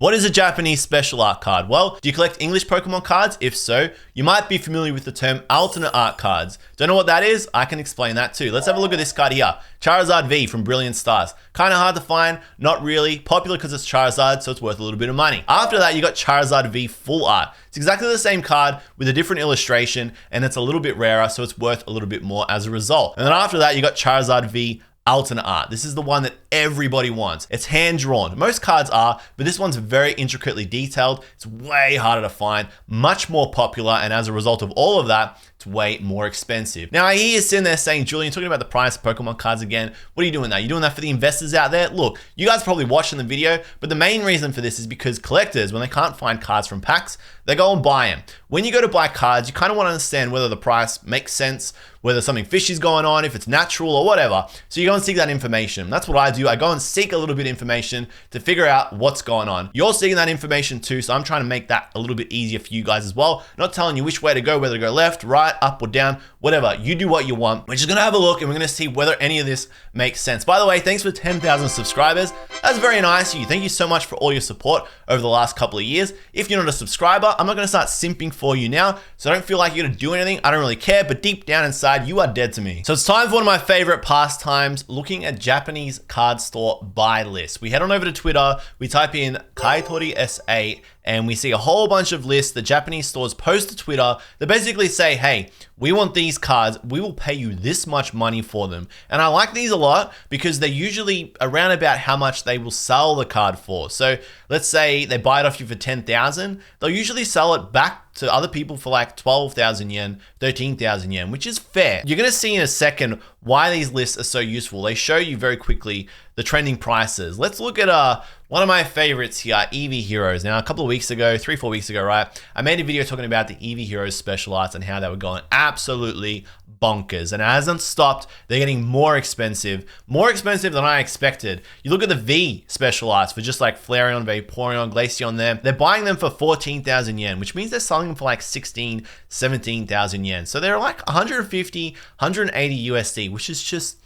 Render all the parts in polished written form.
What is a Japanese special art card? Well, do you collect English Pokemon cards? If so, you might be familiar with the term alternate art cards. Don't know what that is? I can explain that too. Let's have a look at this card here. Charziard V from Brilliant Stars. Kind of hard to find, not really. Popular because it's Charizard, so it's worth a little bit of money. After that, you got Charizard V Full Art. It's exactly the same card with a different illustration, and it's a little bit rarer, so it's worth a little bit more as a result. And then after that, you got Charizard V Alternate Art. This is the one that everybody wants. It's hand drawn. Most cards are, but this one's very intricately detailed. It's way harder to find, much more popular, and as a result of all of that, it's way more expensive. Now, I hear you sitting there saying, Julian, talking about the price of Pokemon cards again. What are you doing that? You're doing that for the investors out there? Look, you guys are probably watching the video, but the main reason for this is because collectors, when they can't find cards from packs, they go and buy them. When you go to buy cards, you kind of want to understand whether the price makes sense, whether something fishy is going on, if it's natural or whatever. So you go and seek that information. That's what I do. I go and seek a little bit of information to figure out what's going on. You're seeking that information too, so I'm trying to make that a little bit easier for you guys as well. Not telling you which way to go, whether to go left, right, up or down, whatever. You do what you want. We're just gonna have a look and we're gonna see whether any of this makes sense. By the way, thanks for 10,000 subscribers. That's very nice of you. Thank you so much for all your support over the last couple of years. If you're not a subscriber, I'm not gonna start simping for you now, so don't feel like you're gonna do anything. I don't really care, but deep down inside, you are dead to me. So it's time for one of my favorite pastimes, looking at Japanese card store buy lists. We head on over to Twitter, we type in Kaitori SA, and we see a whole bunch of lists that Japanese stores post to Twitter that basically say, hey, we want these cards, we will pay you this much money for them. And I like these a lot because they're usually around about how much they will sell the card for. So let's say they buy it off you for 10,000, they'll usually sell it back to other people for like 12,000 yen, 13,000 yen, which is fair. You're gonna see in a second why these lists are so useful. They show you very quickly the trending prices. Let's look at one of my favorites here, Eevee Heroes. Now, a couple of weeks ago, 3-4 weeks ago, right, I made a video talking about the Eevee Heroes special arts and how they were going absolutely bonkers. And it hasn't stopped. They're getting more expensive than I expected. You look at the V special arts for just like Flareon, Vaporeon, Glaceon there. They're buying them for 14,000 yen, which means they're selling them for like 16, 17,000 yen. So they're like 150, 180 USD, which is just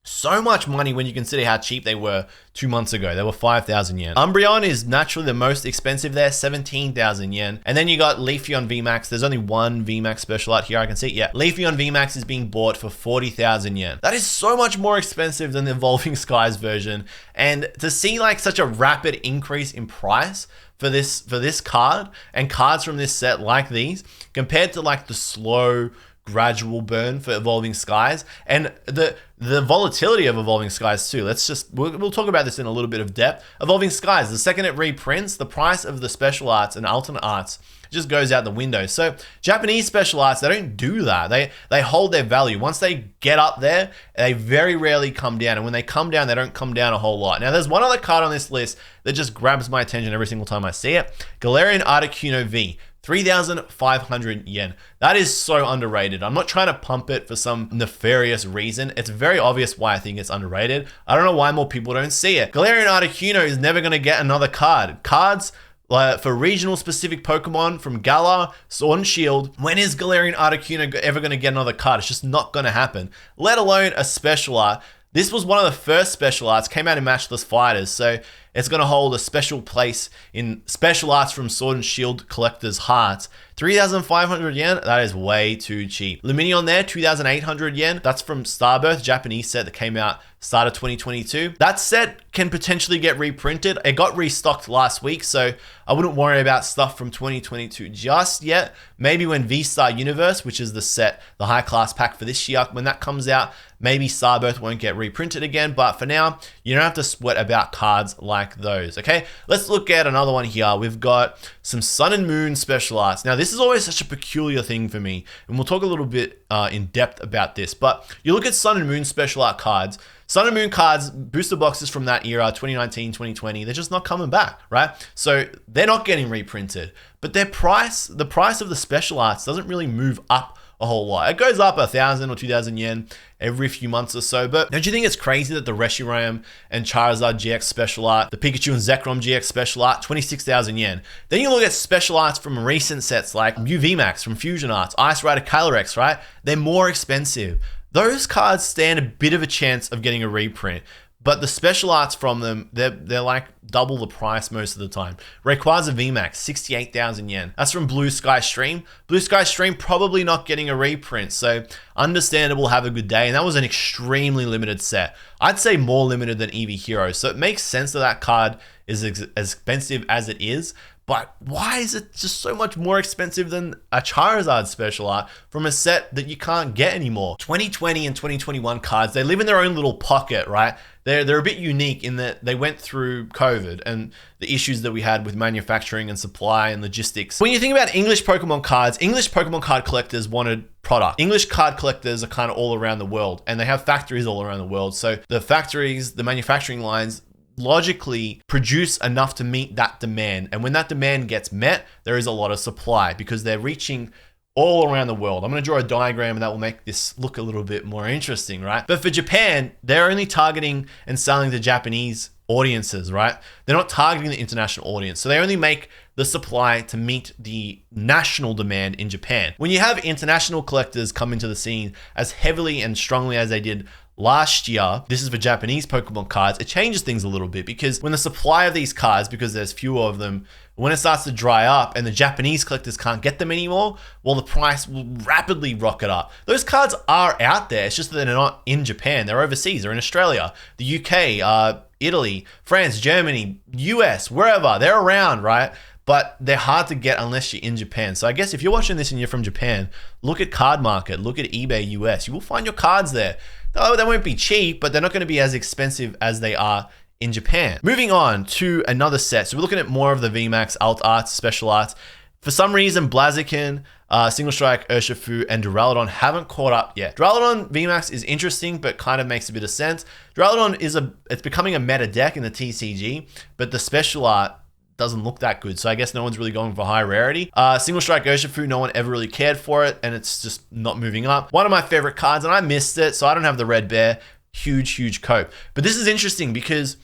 so much money when you consider how cheap they were 2 months ago. They were 5,000 yen. Umbreon is naturally the most expensive there, 17,000 yen. And then you got Sylveon VMAX. There's only one VMAX special art here. I can see it. Yeah, Sylveon VMAX is being bought for 40,000 yen. That is so much more expensive than the Evolving Skies version. And to see like such a rapid increase in price for this card and cards from this set like these, compared to like the slow, gradual burn for Evolving Skies and the volatility of Evolving Skies too. We'll talk about this in a little bit of depth. Evolving Skies, the second it reprints, the price of the special arts and alternate arts just goes out the window. So Japanese special arts, they don't do that. They hold their value. Once they get up there, they very rarely come down. And when they come down, they don't come down a whole lot. Now, there's one other card on this list that just grabs my attention every single time I see it. Galarian Articuno V. 3,500 yen. That is so underrated. I'm not trying to pump it for some nefarious reason. It's very obvious why I think it's underrated. I don't know why more people don't see it. Galarian Articuno is never going to get another card. Cards for regional specific Pokemon from Galar, Sword and Shield. When is Galarian Articuno ever going to get another card? It's just not going to happen, let alone a special art. This was one of the first special arts, came out in Matchless Fighters, so it's going to hold a special place in special arts from Sword and Shield collectors' hearts. 3,500 yen, that is way too cheap. Lumineon there, 2,800 yen. That's from Starbirth, Japanese set that came out start of 2022. That set can potentially get reprinted. It got restocked last week, so I wouldn't worry about stuff from 2022 just yet. Maybe when V-Star Universe, which is the set, the high class pack for this year, when that comes out, maybe Starbirth won't get reprinted again. But for now, you don't have to sweat about cards like those, okay? Let's look at another one here. We've got some Sun and Moon special arts. Now, this is always such a peculiar thing for me, and we'll talk a little bit in depth about this, but you look at Sun and Moon special art cards. Sun and Moon cards, booster boxes from that era, 2019, 2020, they're just not coming back, right? So they're not getting reprinted, but the price of the special arts doesn't really move up a whole lot. It goes up 1,000 or 2,000 yen every few months or so, but don't you think it's crazy that the Reshiram and Charizard GX special art, the Pikachu and Zekrom GX special art, 26,000 yen. Then you look at special arts from recent sets like VMAX from Fusion Arts, Ice Rider Calyrex, right? They're more expensive. Those cards stand a bit of a chance of getting a reprint, but the special arts from them, they're like double the price most of the time. Rayquaza VMAX, 68,000 yen. That's from Blue Sky Stream. Blue Sky Stream probably not getting a reprint, so understandable, have a good day. And that was an extremely limited set. I'd say more limited than EV Heroes, so it makes sense that that card is as expensive as it is. But why is it just so much more expensive than a Charizard special art from a set that you can't get anymore? 2020 and 2021 cards, they live in their own little pocket, right? They're a bit unique in that they went through COVID and the issues that we had with manufacturing and supply and logistics. When you think about English Pokemon cards, English Pokemon card collectors wanted product. English card collectors are kind of all around the world, and they have factories all around the world. So the factories, the manufacturing lines, logically produce enough to meet that demand. And when that demand gets met, there is a lot of supply because they're reaching all around the world. I'm going to draw a diagram and that will make this look a little bit more interesting, right? But for Japan, they're only targeting and selling to Japanese audiences, right? They're not targeting the international audience. So they only make the supply to meet the national demand in Japan. When you have international collectors come into the scene as heavily and strongly as they did last year, this is for Japanese Pokemon cards, it changes things a little bit because when the supply of these cards, because there's fewer of them, when it starts to dry up and the Japanese collectors can't get them anymore, well, the price will rapidly rocket up. Those cards are out there, it's just that they're not in Japan, they're overseas, they're in Australia, the UK, Italy, France, Germany, US, wherever, they're around, right? But they're hard to get unless you're in Japan. So I guess if you're watching this and you're from Japan, look at Card Market, look at eBay US, you will find your cards there. Oh, they won't be cheap, but they're not going to be as expensive as they are in Japan. Moving on to another set. So we're looking at more of the VMAX Alt Arts, Special Arts. For some reason, Blaziken, Single Strike, Urshifu, and Duraludon haven't caught up yet. Duraludon VMAX is interesting, but kind of makes a bit of sense. Duraludon it's becoming a meta deck in the TCG, but the Special Art doesn't look that good. So I guess no one's really going for high rarity. Single Strike Urshifu, no one ever really cared for it, and it's just not moving up. One of my favorite cards, and I missed it, so I don't have the Red Bear. Huge cope. But this is interesting because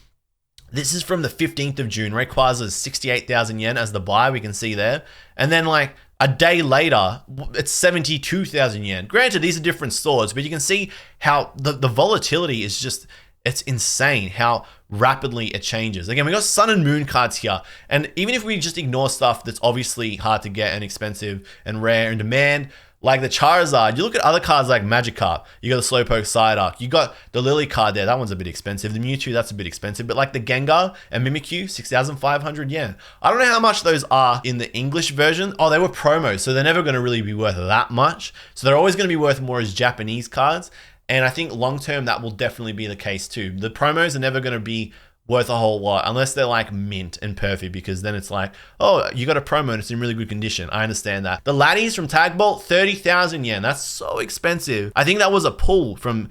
this is from the 15th of June. Rayquaza is 68,000 yen as the buy, we can see there. And then like a day later, it's 72,000 yen. Granted, these are different stores, but you can see how the volatility is just, it's insane how rapidly it changes. Again, we got Sun and Moon cards here. And even if we just ignore stuff that's obviously hard to get and expensive and rare and demand, like the Charizard, you look at other cards like Magikarp, you got the Slowpoke Psyduck, you got the Lily card there, that one's a bit expensive. The Mewtwo, that's a bit expensive. But like the Gengar and Mimikyu, 6,500 yen. I don't know how much those are in the English version. Oh, they were promos, so they're never going to really be worth that much. So they're always going to be worth more as Japanese cards. And I think long term, that will definitely be the case too. The promos are never going to be worth a whole lot unless they're like mint and perfect, because then it's like, oh, you got a promo and it's in really good condition. I understand that. The Laddies from Tag Bolt, 30,000 yen. That's so expensive. I think that was a pull from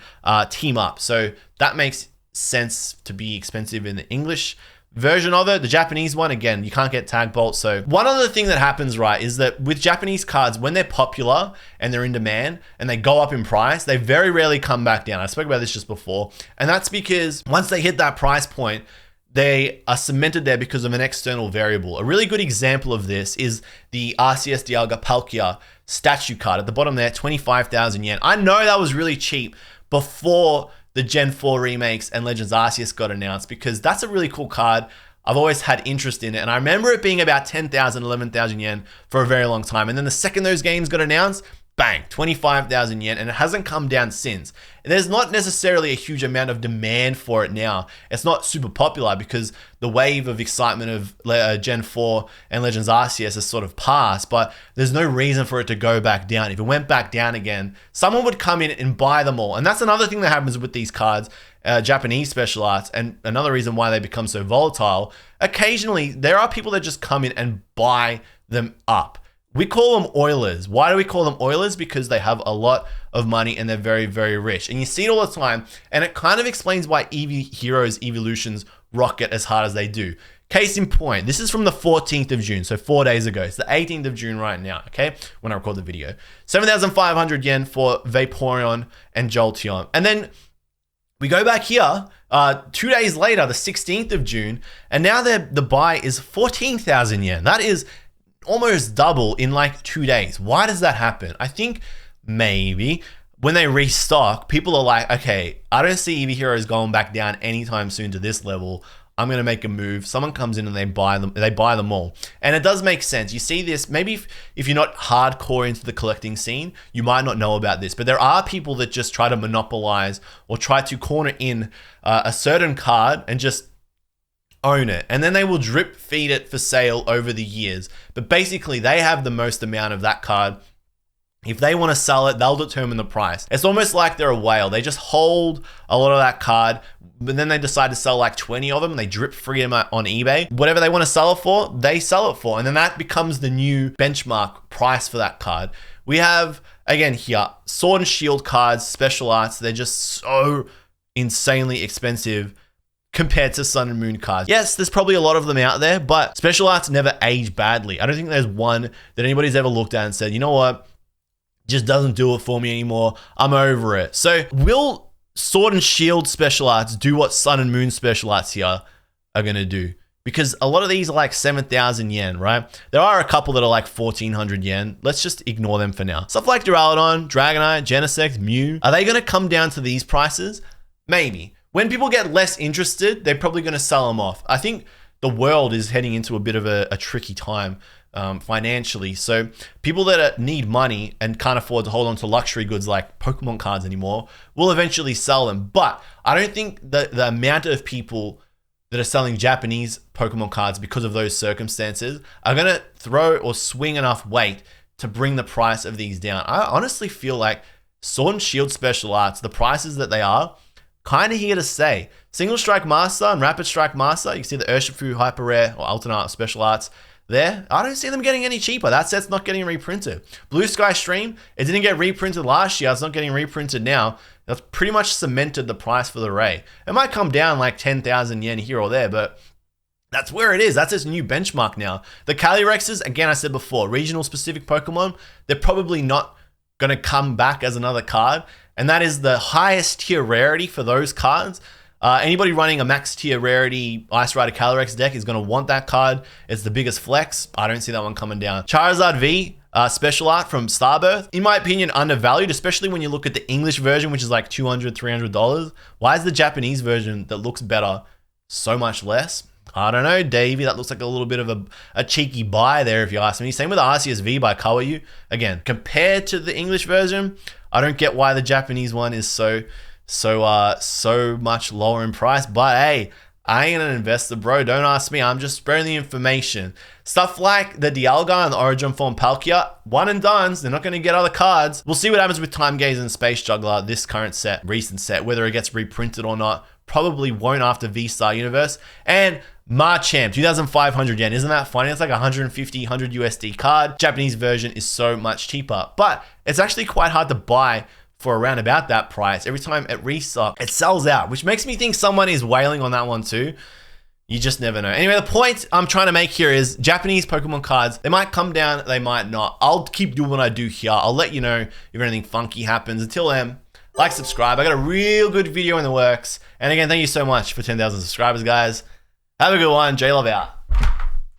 Team Up. So that makes sense to be expensive in the English version of it. The Japanese one, again, you can't get Tag Bolt. So one other thing that happens, right, is that with Japanese cards, when they're popular and they're in demand and they go up in price, they very rarely come back down. I spoke about this just before. And that's because once they hit that price point, they are cemented there because of an external variable. A really good example of this is the Arceus Dialga Palkia statue card at the bottom there, 25,000 yen. I know that was really cheap before the Gen 4 remakes and Legends Arceus got announced, because that's a really cool card. I've always had interest in it, and I remember it being about 10,000, 11,000 yen for a very long time. And then the second those games got announced, bang, 25,000 yen, and it hasn't come down since. There's not necessarily a huge amount of demand for it now. It's not super popular because the wave of excitement of Gen 4 and Legends Arceus has sort of passed, but there's no reason for it to go back down. If it went back down again, someone would come in and buy them all. And that's another thing that happens with these cards, Japanese special arts, and another reason why they become so volatile. Occasionally, there are people that just come in and buy them up. We call them Oilers. Why do we call them Oilers? Because they have a lot of money and they're very, very rich. And you see it all the time. And it kind of explains why EV Heroes evolutions rocket as hard as they do. Case in point, this is from the 14th of June, so 4 days ago. It's the 18th of June right now, okay? When I record the video. 7,500 yen for Vaporeon and Jolteon. And then we go back here 2 days later, the 16th of June, and now the buy is 14,000 yen. That is almost double in like 2 days. Why does that happen? I think maybe when they restock, people are like, okay, I don't see EV Heroes going back down anytime soon to this level. I'm going to make a move. Someone comes in and they buy them all. And it does make sense. You see this, maybe if you're not hardcore into the collecting scene, you might not know about this, but there are people that just try to monopolize or try to corner in a certain card and just own it. And then they will drip feed it for sale over the years. But basically they have the most amount of that card. If they want to sell it, they'll determine the price. It's almost like they're a whale. They just hold a lot of that card, but then they decide to sell like 20 of them and they drip free them on eBay. Whatever they want to sell it for, they sell it for. And then that becomes the new benchmark price for that card. We have, again here, Sword and Shield cards, special arts. They're just so insanely expensive compared to Sun and Moon cards. Yes, there's probably a lot of them out there, but special arts never age badly. I don't think there's one that anybody's ever looked at and said, you know what, just doesn't do it for me anymore. I'm over it. So will Sword and Shield special arts do what Sun and Moon special arts here are going to do? Because a lot of these are like 7,000 yen, right? There are a couple that are like 1,400 yen. Let's just ignore them for now. Stuff like Duraludon, Dragonite, Genesect, Mew. Are they going to come down to these prices? Maybe. When people get less interested, they're probably going to sell them off. I think the world is heading into a bit of a tricky time financially. So people that need money and can't afford to hold on to luxury goods like Pokemon cards anymore will eventually sell them. But I don't think the amount of people that are selling Japanese Pokemon cards because of those circumstances are going to throw or swing enough weight to bring the price of these down. I honestly feel like Sword and Shield special arts, the prices that they are, kind of here to stay. Single Strike Master and Rapid Strike Master, you can see the Urshifu Hyper Rare or Alternate Art special arts there. I don't see them getting any cheaper. That set's not getting reprinted. Blue Sky Stream, it didn't get reprinted last year. It's not getting reprinted now. That's pretty much cemented the price for the Ray. It might come down like 10,000 yen here or there, but that's where it is. That's its new benchmark now. The Calyrexes, again, I said before, regional specific Pokemon, they're probably not going to come back as another card. And that is the highest tier rarity for those cards. Anybody running a max tier rarity Ice Rider Calyrex deck is going to want that card. It's the biggest flex. I don't see that one coming down. Charizard V, special art from Starbirth. In my opinion, undervalued, especially when you look at the English version, which is like $200, $300. Why is the Japanese version that looks better so much less? I don't know, Davey. That looks like a little bit of a cheeky buy there, if you ask me. Same with the Arceus V by Kawayu. Again, compared to the English version, I don't get why the Japanese one is so much lower in price. But hey, I ain't an investor, bro. Don't ask me. I'm just spreading the information. Stuff like the Dialga and the Origin Form Palkia, one and dones. They're not going to get other cards. We'll see what happens with Time Gaze and Space Juggler, this current set, recent set, whether it gets reprinted or not. Probably won't after V-Star Universe. And Machamp, 2,500 yen. Isn't that funny? It's like 150, 100 USD card. Japanese version is so much cheaper, but it's actually quite hard to buy for around about that price. Every time it restock, it sells out, which makes me think someone is wailing on that one too. You just never know. Anyway, the point I'm trying to make here is Japanese Pokemon cards, they might come down, they might not. I'll keep doing what I do here. I'll let you know if anything funky happens. Until then, like, subscribe. I got a real good video in the works. And again, thank you so much for 10,000 subscribers, guys. Have a good one. J-Love out.